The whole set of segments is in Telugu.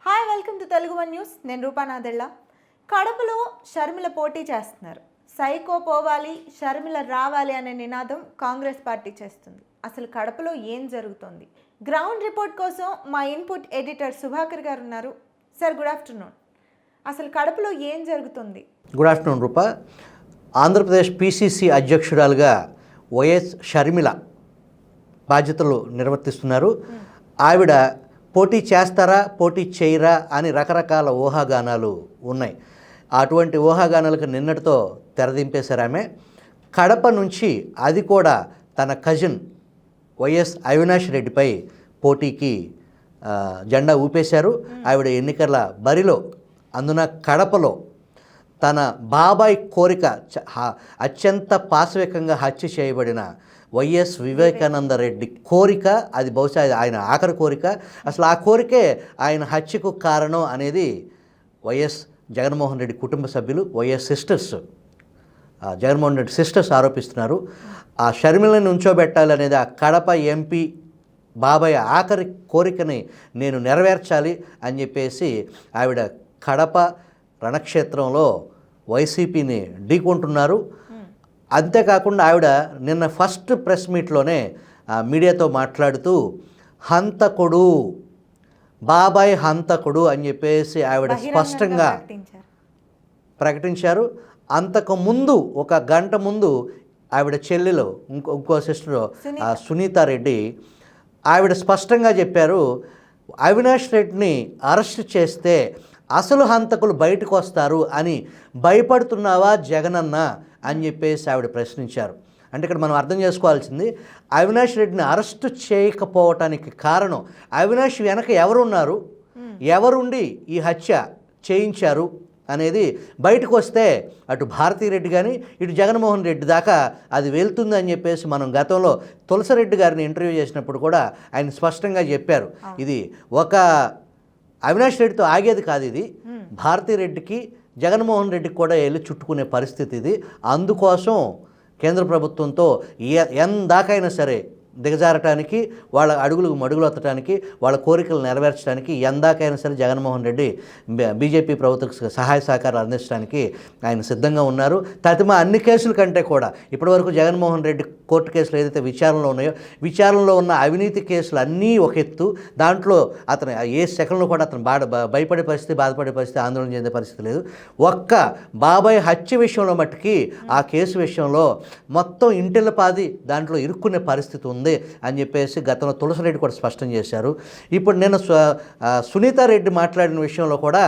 Hi, welcome to Telugu one news. నేను రూపానాదెళ్ళ. కడపలో షర్మిల పోటీ చేస్తున్నారు. సైకో పోవాలి, షర్మిల రావాలి అనే నినాదం కాంగ్రెస్ పార్టీ చేస్తుంది. అసలు కడపలో ఏం జరుగుతోంది? గ్రౌండ్ రిపోర్ట్ కోసం మా ఇన్పుట్ ఎడిటర్ సుభాకర్ గారు ఉన్నారు. Sir, good afternoon. అసలు కడపలో ఏం జరుగుతుంది? గుడ్ ఆఫ్టర్నూన్ రూపా. ఆంధ్రప్రదేశ్ పిసిసి అధ్యక్షురాలుగా వైఎస్ షర్మిల బాధ్యతలు నిర్వర్తిస్తున్నారు. ఆవిడ పోటీ చేస్తారా, పోటీ చేయరా అని రకరకాల ఊహాగానాలు ఉన్నాయి. అటువంటి ఊహాగానాలకు నిన్నటితో తెరదింపేశారు ఆమె. కడప నుంచి అది కూడా తన కజిన్ వైఎస్ అవినాష్ రెడ్డిపై పోటీకి జెండా ఊపేశారు. ఆవిడ ఎన్నికల బరిలో, అందున కడపలో తన బాబాయ్ కోరిక, అత్యంత పాశవికంగా హత్య చేయబడిన వైఎస్ వివేకానంద రెడ్డి కోరిక, అది బహుశా ఆయన ఆఖరి కోరిక. అసలు ఆ కోరికే ఆయన హత్యకు కారణం అనేది వైఎస్ జగన్మోహన్ రెడ్డి కుటుంబ సభ్యులు, YS sisters, Jaganmohan Reddy sisters ఆరోపిస్తున్నారు. ఆ షర్మిలని ఉంచోబెట్టాలనేది ఆ కడప ఎంపీ బాబాయ్ ఆఖరి కోరికని నేను నెరవేర్చాలి అని చెప్పేసి ఆవిడ కడప రణక్షేత్రంలో వైసీపీని ఢీకొంటున్నారు. అంతేకాకుండా ఆవిడ నిన్న ఫస్ట్ ప్రెస్ మీట్లోనే మీడియాతో మాట్లాడుతూ హంతకుడు, బాబాయ్ హంతకుడు అని చెప్పేసి ఆవిడ స్పష్టంగా ప్రకటించారు. అంతకుముందు ఒక గంట ముందు ఆవిడ చెల్లెలు, ఇంకో సిస్టర్ సునీతారెడ్డి, ఆవిడ స్పష్టంగా చెప్పారు, అవినాష్ రెడ్డిని అరెస్ట్ చేస్తే అసలు హంతకులు బయటకు వస్తారు అని భయపడుతున్నావా జగనన్న అని చెప్పేసి ఆవిడ ప్రశ్నించారు. అంటే ఇక్కడ మనం అర్థం చేసుకోవాల్సింది, అవినాష్ రెడ్డిని అరెస్ట్ చేయకపోవటానికి కారణం అవినాష్ వెనక ఎవరున్నారు, ఎవరుండి ఈ హత్య చేయించారు అనేది బయటకు వస్తే అటు భారతీరెడ్డి కానీ ఇటు జగన్మోహన్ రెడ్డి దాకా అది వెళ్తుంది అని చెప్పేసి మనం గతంలో తులసిరెడ్డి గారిని ఇంటర్వ్యూ చేసినప్పుడు కూడా ఆయన స్పష్టంగా చెప్పారు. ఇది ఒక అవినాష్ రెడ్డితో ఆగేది కాదు, ఇది భారతీరెడ్డికి జగన్మోహన్ రెడ్డికి కూడా వెళ్ళి చుట్టుకునే పరిస్థితి ఇది. అందుకోసం కేంద్ర ప్రభుత్వంతో ఎందాకైనా సరే దిగజారటానికి, వాళ్ళ అడుగులకు మడుగులు ఎత్తడానికి, వాళ్ళ కోరికలు నెరవేర్చడానికి ఎందాకైనా సరే జగన్మోహన్ రెడ్డి బీజేపీ ప్రభుత్వకు సహాయ సహకారాలు అందించడానికి ఆయన సిద్ధంగా ఉన్నారు. తతిమ అన్ని కేసుల కంటే కూడా ఇప్పటివరకు జగన్మోహన్ రెడ్డి కోర్టు కేసులు ఏదైతే విచారణలో ఉన్నాయో, విచారణలో ఉన్న అవినీతి కేసులు అన్నీ ఒక ఎత్తు, దాంట్లో అతను ఏ సెకండ్లో కూడా అతను భయపడే పరిస్థితి, బాధపడే పరిస్థితి, ఆందోళన చెందే పరిస్థితి లేదు. ఒక్క బాబాయ్ హత్య విషయంలో మట్టుకి ఆ కేసు విషయంలో మొత్తం ఇంటిల్లపాది దాంట్లో ఇరుక్కునే పరిస్థితి ఉంది అని చెప్పేసి గతంలో తులసిరెడ్డి కూడా స్పష్టం చేశారు. ఇప్పుడు నేను సునీతారెడ్డి మాట్లాడిన విషయంలో కూడా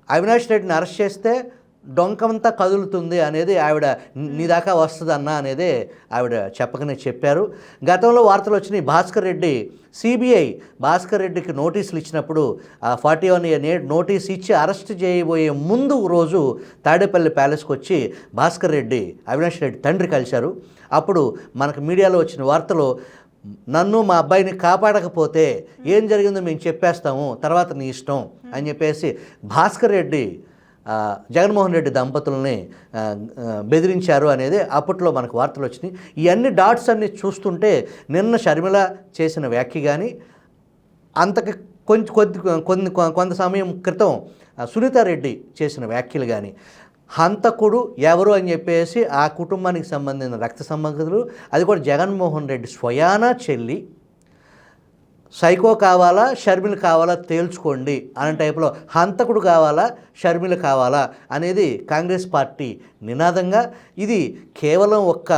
అవినాష్ రెడ్డిని అరెస్ట్ చేస్తే డొంకంతా కదులుతుంది అనేది ఆవిడ, నీ దాకా వస్తుందన్న అనేది ఆవిడ చెప్పకనే చెప్పారు. గతంలో వార్తలు వచ్చినాయి, భాస్కర్ రెడ్డి సిబిఐ భాస్కర్ రెడ్డికి నోటీసులు ఇచ్చినప్పుడు 41A నోటీస్ ఇచ్చి అరెస్ట్ చేయబోయే ముందు రోజు తాడేపల్లి ప్యాలెస్కి వచ్చి భాస్కర్ రెడ్డి అవినాష్ రెడ్డి తండ్రి కలిశారు. అప్పుడు మనకు మీడియాలో వచ్చిన వార్తలు, నన్ను మా అబ్బాయిని కాపాడకపోతే ఏం జరిగిందో మేము చెప్పేస్తాము, తర్వాత నీ ఇష్టం అని చెప్పేసి భాస్కర్ రెడ్డి జగన్మోహన్ రెడ్డి దంపతుల్ని బెదిరించారు అనేది అప్పట్లో మనకు వార్తలు వచ్చినాయి. ఇవన్నీ డాట్స్ అన్నీ చూస్తుంటే నిన్న షర్మిల చేసిన వ్యాఖ్య కానీ, అంతకు కొంత సమయం క్రితం సునీతారెడ్డి చేసిన వ్యాఖ్యలు కానీ, హంతకుడు ఎవరు అని చెప్పేసి ఆ కుటుంబానికి సంబంధించిన రక్త సంబంధితులు, అది కూడా జగన్మోహన్ రెడ్డి స్వయానా చెల్లి, సైకో కావాలా షర్మిల కావాలా తేల్చుకోండి అనే టైపులో హంతకుడు కావాలా షర్మిల కావాలా అనేది కాంగ్రెస్ పార్టీ నినాదంగా, ఇది కేవలం ఒక్క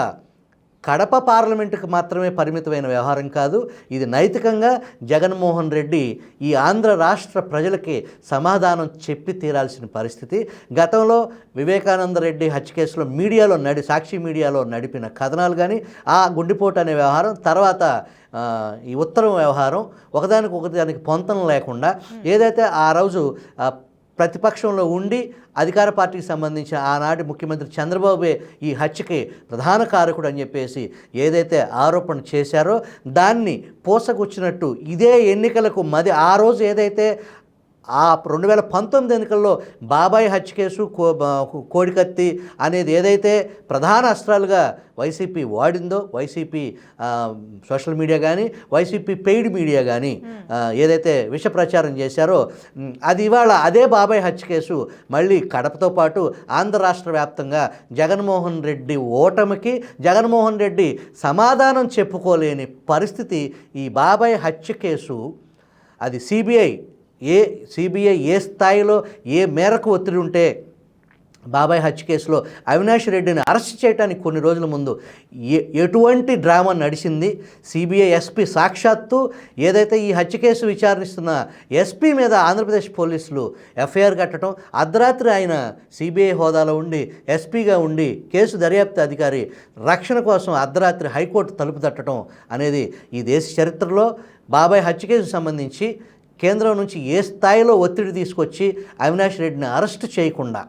కడప పార్లమెంటుకు మాత్రమే పరిమితమైన వ్యవహారం కాదు, ఇది నైతికంగా జగన్మోహన్ రెడ్డి ఈ ఆంధ్ర రాష్ట్ర ప్రజలకి సమాధానం చెప్పి తీరాల్సిన పరిస్థితి. గతంలో వివేకానంద రెడ్డి హత్య కేసులో మీడియాలో సాక్షి మీడియాలో నడిపిన కథనాలు కానీ, ఆ గుండెపోటు అనే వ్యవహారం, తర్వాత ఈ ఉత్తరం వ్యవహారం, ఒకదానికి పొంతన లేకుండా ఏదైతే ఆ రోజు ప్రతిపక్షంలో ఉండి అధికార పార్టీకి సంబంధించిన ఆనాటి ముఖ్యమంత్రి చంద్రబాబు ఈ హత్యకి ప్రధాన కారకుడు అని చెప్పేసి ఏదైతే ఆరోపణ చేశారో దాన్ని పోసకొచ్చినట్టు ఇదే ఎన్నికలకు ఆ రోజు ఏదైతే ఆ 2019 ఎన్నికల్లో బాబాయ్ హత్య కేసు కోడికత్తి అనేది ఏదైతే ప్రధాన అస్త్రాలుగా వైసీపీ వాడిందో, వైసీపీ సోషల్ మీడియా కానీ వైసీపీ పెయిడ్ మీడియా కానీ ఏదైతే విష ప్రచారం చేశారో అది ఇవాళ అదే బాబాయ్ హత్య కేసు మళ్ళీ కడపతో పాటు ఆంధ్ర రాష్ట్ర వ్యాప్తంగా జగన్మోహన్ రెడ్డి ఓటమికి జగన్మోహన్ రెడ్డి సమాధానం చెప్పుకోలేని పరిస్థితి ఈ బాబాయ్ హత్య కేసు. అది సిబిఐ ఏ స్థాయిలో ఏ మేరకు ఒత్తిడి ఉంటే బాబాయ్ హత్య కేసులో అవినాష్ రెడ్డిని అరెస్ట్ చేయడానికి కొన్ని రోజుల ముందు ఎటువంటి డ్రామా నడిచింది. సిబిఐ ఎస్పీ సాక్షాత్తు ఏదైతే ఈ హత్య కేసు విచారిస్తున్న ఎస్పీ మీద ఆంధ్రప్రదేశ్ పోలీసులు ఎఫ్ఐఆర్ కట్టడం, అర్ధరాత్రి ఆయన సిబిఐ హోదాలో ఉండి ఎస్పీగా ఉండి కేసు దర్యాప్తు అధికారి రక్షణ కోసం అర్ధరాత్రి హైకోర్టు తలుపు తట్టడం అనేది ఈ దేశ చరిత్రలో బాబాయ్ హత్య కేసుకు సంబంధించి కేంద్రం నుంచి ఏ స్థాయిలో ఒత్తిడి తీసుకొచ్చి అవినాష్ రెడ్డిని అరెస్ట్ చేయకుండా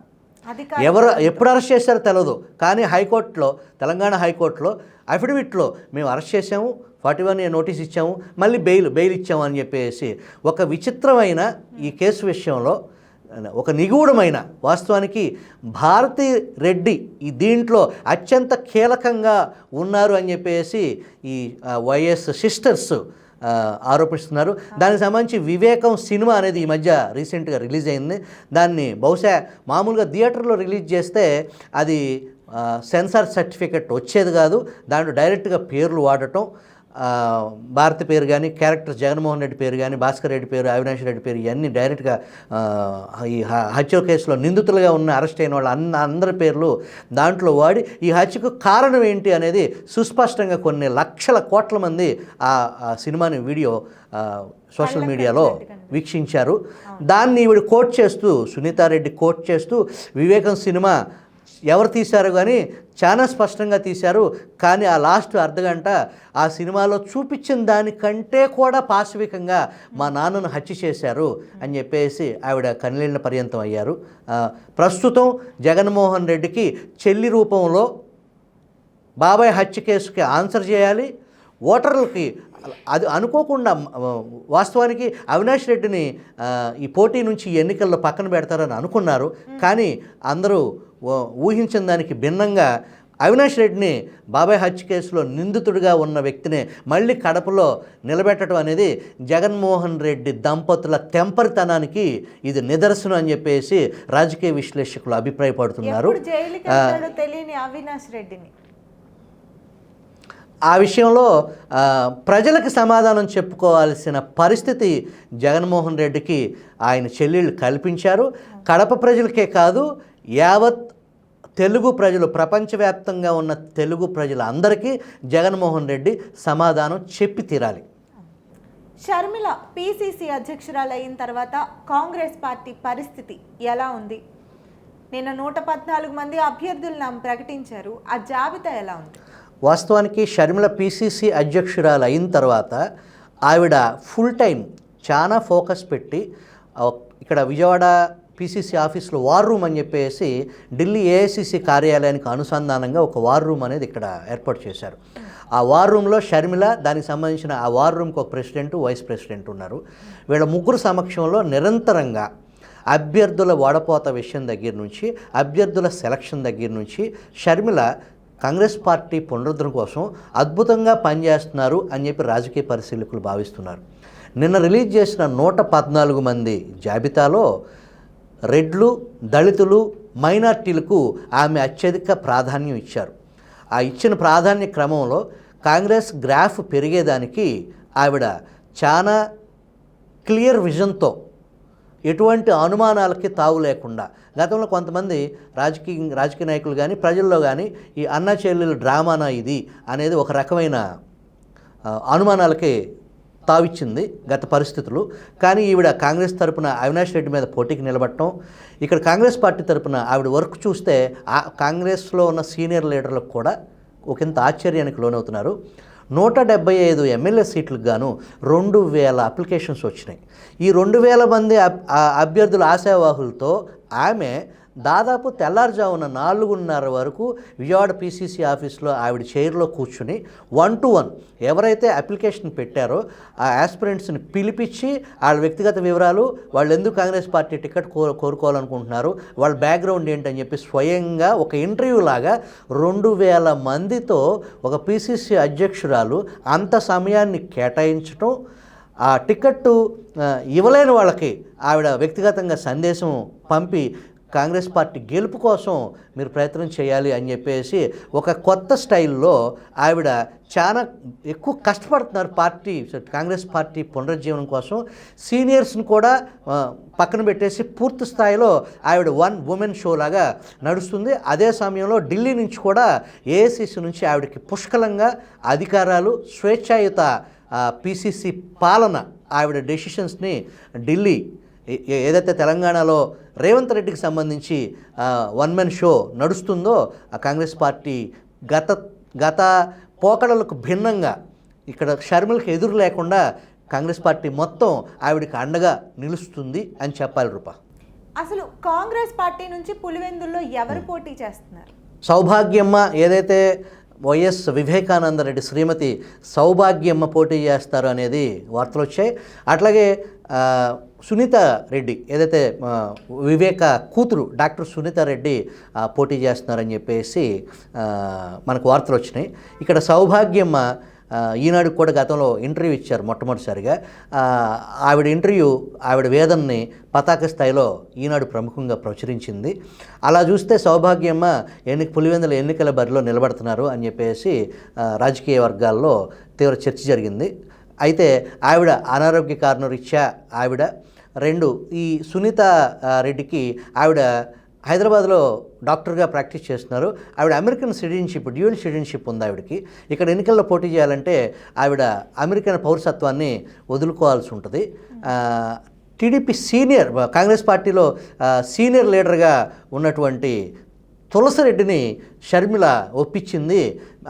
ఎప్పుడు అరెస్ట్ చేశారో తెలియదు, కానీ హైకోర్టులో తెలంగాణ హైకోర్టులో అఫిడవిట్లో మేము అరెస్ట్ చేసాము, 41A నోటీస్ ఇచ్చాము, మళ్ళీ బెయిల్ ఇచ్చాము అని చెప్పేసి ఒక విచిత్రమైన ఈ కేసు విషయంలో ఒక నిగూఢమైన వాస్తవానికి భారతి రెడ్డి ఈ దీంట్లో అత్యంత కీలకంగా ఉన్నారు అని చెప్పేసి ఈ వైఎస్ సిస్టర్స్ ఆరోపిస్తున్నారు. దానికి సంబంధించి వివేకం సినిమా అనేది ఈ మధ్య రీసెంట్గా రిలీజ్ అయింది. దాన్ని బహుశా మామూలుగా థియేటర్లో రిలీజ్ చేస్తే అది సెన్సార్ సర్టిఫికెట్ వచ్చేది కాదు. దాంట్లో డైరెక్ట్గా పేర్లు వాడటం, భారతి పేరు కానీ క్యారెక్టర్స్ జగన్మోహన్ రెడ్డి పేరు కానీ భాస్కర్ రెడ్డి పేరు అవినాష్ రెడ్డి పేరు ఇవన్నీ డైరెక్ట్గా ఈ హత్య కేసులో నిందితులుగా ఉన్న అరెస్ట్ అయిన వాళ్ళు అందరి పేర్లు దాంట్లో వాడి ఈ హత్యకు కారణం ఏంటి అనేది సుస్పష్టంగా కొన్ని లక్షల కోట్ల మంది ఆ సినిమాని వీడియో సోషల్ మీడియాలో వీక్షించారు. దాన్ని ఈవిడ కోట్ చేస్తూ సునీతారెడ్డి కోట్ చేస్తూ వివేకం సినిమా ఎవరు తీశారు కానీ చాలా స్పష్టంగా తీశారు. కానీ ఆ లాస్ట్ అర్ధగంట ఆ సినిమాలో చూపించిన దానికంటే కూడా పాశవికంగా మా నాన్నను హత్య చేశారు అని చెప్పేసి ఆవిడ కన్నీళ్ళ పర్యంతం అయ్యారు. ప్రస్తుతం జగన్మోహన్ రెడ్డికి చెల్లి రూపంలో బాబాయ్ హత్య కేసుకి ఆన్సర్ చేయాలి. ఓటర్లకి అది అనుకోకుండా వాస్తవానికి అవినాష్ రెడ్డిని ఈ పోటీ నుంచి ఎన్నికల్లో పక్కన పెడతారని అనుకున్నారు, కానీ అందరూ ఊహించిన దానికి భిన్నంగా అవినాష్ రెడ్డిని బాబాయ్ హత్య కేసులో నిందితుడిగా ఉన్న వ్యక్తిని మళ్ళీ కడపలో నిలబెట్టడం అనేది జగన్మోహన్ రెడ్డి దంపతుల తెంపరితనానికి ఇది నిదర్శనం అని చెప్పేసి రాజకీయ విశ్లేషకులు అభిప్రాయపడుతున్నారు. తెలియని అవినాష్ రెడ్డిని ఆ విషయంలో ప్రజలకు సమాధానం చెప్పుకోవాల్సిన పరిస్థితి జగన్మోహన్ రెడ్డికి ఆయన చెల్లెళ్ళు కల్పించారు. కడప ప్రజలకే కాదు యావత్ తెలుగు ప్రజలు, ప్రపంచవ్యాప్తంగా ఉన్న తెలుగు ప్రజలందరికీ జగన్మోహన్ రెడ్డి సమాధానం చెప్పి తీరాలి. షర్మిల పిసిసి అధ్యక్షురాలు అయిన తర్వాత కాంగ్రెస్ పార్టీ పరిస్థితి ఎలా ఉంది? నిన్న 114 మంది అభ్యర్థులను ప్రకటించారు. ఆ జాబితా ఎలా ఉంది? వాస్తవానికి షర్మిల పిసిసి అధ్యక్షురాలు అయిన తర్వాత ఆవిడ ఫుల్ టైం చాలా ఫోకస్ పెట్టి ఇక్కడ విజయవాడ పిసిసి ఆఫీస్లో వార్ రూమ్ అని చెప్పేసి ఢిల్లీ ఏఐసిసి కార్యాలయానికి అనుసంధానంగా ఒక వార్ రూమ్ అనేది ఇక్కడ ఏర్పాటు చేశారు. ఆ వార్ రూమ్లో షర్మిల, దానికి సంబంధించిన ఆ వార్ రూమ్కి ఒక ప్రెసిడెంట్, వైస్ ప్రెసిడెంట్ ఉన్నారు. వీళ్ళ ముగ్గురు సమక్షంలో నిరంతరంగా అభ్యర్థుల వడపోత విషయం దగ్గర నుంచి, అభ్యర్థుల సెలక్షన్ దగ్గర నుంచి షర్మిల కాంగ్రెస్ పార్టీ పునరుద్ధరణ కోసం అద్భుతంగా పనిచేస్తున్నారు అని చెప్పి రాజకీయ పరిశీలకులు భావిస్తున్నారు. నిన్న రిలీజ్ చేసిన 114 మంది జాబితాలో రెడ్లు, దళితులు, మైనార్టీలకు ఆమె అత్యధిక ప్రాధాన్యం ఇచ్చారు. ఆ ఇచ్చిన ప్రాధాన్య క్రమంలో కాంగ్రెస్ గ్రాఫ్ పెరిగేదానికి ఆవిడ చాలా క్లియర్ విజన్తో ఎటువంటి అనుమానాలకి తావు లేకుండా, గతంలో కొంతమంది రాజకీయ నాయకులు కానీ ప్రజల్లో కానీ ఈ అన్న చెల్లెలు డ్రామానా ఇది అనేది ఒక రకమైన అనుమానాలకి తావిచ్చింది గత పరిస్థితులు. కానీ ఈవిడ కాంగ్రెస్ తరపున అవినాష్ రెడ్డి మీద పోటీకి నిలబడటం, ఇక్కడ కాంగ్రెస్ పార్టీ తరపున ఆవిడ వర్క్ చూస్తే ఆ కాంగ్రెస్లో ఉన్న సీనియర్ లీడర్లకు కూడా ఒకంత ఆశ్చర్యానికి లోనవుతున్నారు. 175 ఎమ్మెల్యే సీట్లకు గాను 2000 అప్లికేషన్స్ వచ్చినాయి. ఈ 2000 మంది అభ్యర్థుల ఆశావాహులతో ఆమె దాదాపు తెల్లారుజామున 4:30 వరకు విజయవాడ పీసీసీ ఆఫీస్లో ఆవిడ చైర్లో కూర్చుని 1-to-1 ఎవరైతే అప్లికేషన్ పెట్టారో ఆ ఆస్పిరెంట్స్ని పిలిపించి వాళ్ళ వ్యక్తిగత వివరాలు, వాళ్ళు ఎందుకు కాంగ్రెస్ పార్టీ టికెట్ కోరుకోవాలనుకుంటున్నారు, వాళ్ళ బ్యాక్గ్రౌండ్ ఏంటని చెప్పి స్వయంగా ఒక ఇంటర్వ్యూ లాగా 2,000 మందితో ఒక పీసీసీ అధ్యక్షురాలు అంత సమయాన్ని కేటాయించడం, ఆ టికెట్టు ఇవ్వలేని వాళ్ళకి ఆవిడ వ్యక్తిగతంగా సందేశం పంపి కాంగ్రెస్ పార్టీ గెలుపు కోసం మీరు ప్రయత్నం చేయాలి అని చెప్పేసి ఒక కొత్త స్టైల్లో ఆవిడ చాలా ఎక్కువ కష్టపడుతున్నారు కాంగ్రెస్ పార్టీ పునరుజ్జీవనం కోసం. సీనియర్స్ని కూడా పక్కన పెట్టేసి పూర్తి స్థాయిలో ఆవిడ ఉమెన్ షో లాగా నడుస్తుంది. అదే సమయంలో ఢిల్లీ నుంచి కూడా ఏఐసిసి నుంచి ఆవిడకి పుష్కలంగా అధికారాలు, స్వేచ్ఛాయుత పీసీసీ పాలన, ఆవిడ డెసిషన్స్ని ఢిల్లీ ఏదైతే తెలంగాణలో రేవంత్ రెడ్డికి సంబంధించి వన్ షో నడుస్తుందో ఆ కాంగ్రెస్ పార్టీ గత పోకడలకు భిన్నంగా ఇక్కడ షర్మిలకు ఎదురు లేకుండా కాంగ్రెస్ పార్టీ మొత్తం ఆవిడకి అండగా నిలుస్తుంది అని చెప్పాలి. రూప, అసలు కాంగ్రెస్ పార్టీ నుంచి పులివెందుల్లో ఎవరు పోటీ చేస్తున్నారు? సౌభాగ్యమ్మ, ఏదైతే వైఎస్ వివేకానందరెడ్డి శ్రీమతి సౌభాగ్యమ్మ పోటీ చేస్తారు అనేది వార్తలు వచ్చాయి. అట్లాగే సునీత రెడ్డి, ఏదైతే వివేక కూతురు డాక్టర్ సునీత రెడ్డి పోటీ చేస్తున్నారని చెప్పేసి మనకు వార్తలు వచ్చినాయి. ఇక్కడ సౌభాగ్యమ్మ ఈనాడు కూడా గతంలో ఇంటర్వ్యూ ఇచ్చారు మొట్టమొదటిసారిగా. ఆవిడ వేదనని పతాక స్థాయిలో ఈనాడు ప్రముఖంగా ప్రచురించింది. అలా చూస్తే సౌభాగ్యమ్మ పులివెందుల ఎన్నికల బరిలో నిలబడుతున్నారు అని చెప్పేసి రాజకీయ వర్గాల్లో తీవ్ర చర్చ జరిగింది. అయితే ఆవిడ అనారోగ్య కారణం రీత్యా ఈ సునీత రెడ్డికి ఆవిడ హైదరాబాద్లో డాక్టర్గా ప్రాక్టీస్ చేస్తున్నారు. ఆవిడ అమెరికన్ సిటిజన్షిప్, డ్యూయల్ సిటిజన్షిప్ ఉంది ఆవిడకి. ఇక్కడ ఎన్నికల్లో పోటీ చేయాలంటే ఆవిడ అమెరికన్ పౌరసత్వాన్ని వదులుకోవాల్సి ఉంటుంది. టీడీపీ కాంగ్రెస్ పార్టీలో సీనియర్ లీడర్గా ఉన్నటువంటి తులసిరెడ్డిని షర్మిల ఒప్పించింది.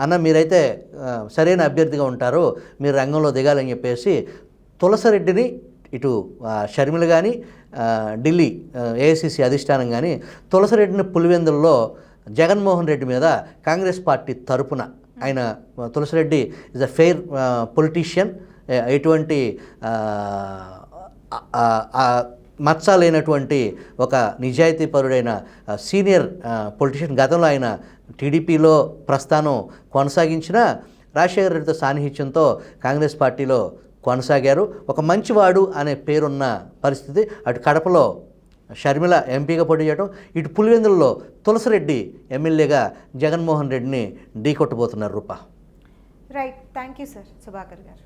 అన్న, మీరైతే సరైన అభ్యర్థిగా ఉంటారు, మీరు రంగంలో దిగాలని చెప్పేసి తులసిరెడ్డిని ఇటు షర్మిల కానీ ఢిల్లీ ఏఐసిసి అధిష్టానం కానీ తులసిరెడ్డిని పులివెందుల్లో జగన్మోహన్ రెడ్డి మీద కాంగ్రెస్ పార్టీ తరపున, ఆయన Tulasireddy is a fair politician, ఎటువంటి మచ్చ లేనటువంటి ఒక నిజాయితీపరుడైన సీనియర్ పొలిటీషియన్. గతంలో ఆయన టీడీపీలో ప్రస్థానం కొనసాగించిన రాజశేఖర రెడ్డితో సాన్నిహిత్యంతో కాంగ్రెస్ పార్టీలో కొనసాగారు. ఒక మంచివాడు అనే పేరున్న పరిస్థితి. అటు కడపలో షర్మిల ఎంపీగా పోటీ చేయడం, ఇటు పులివెందులలో తులసిరెడ్డి ఎమ్మెల్యేగా జగన్మోహన్ రెడ్డిని ఢీకొట్టబోతున్నారు. Rupa, right. Thank you sir Subhakar గారు.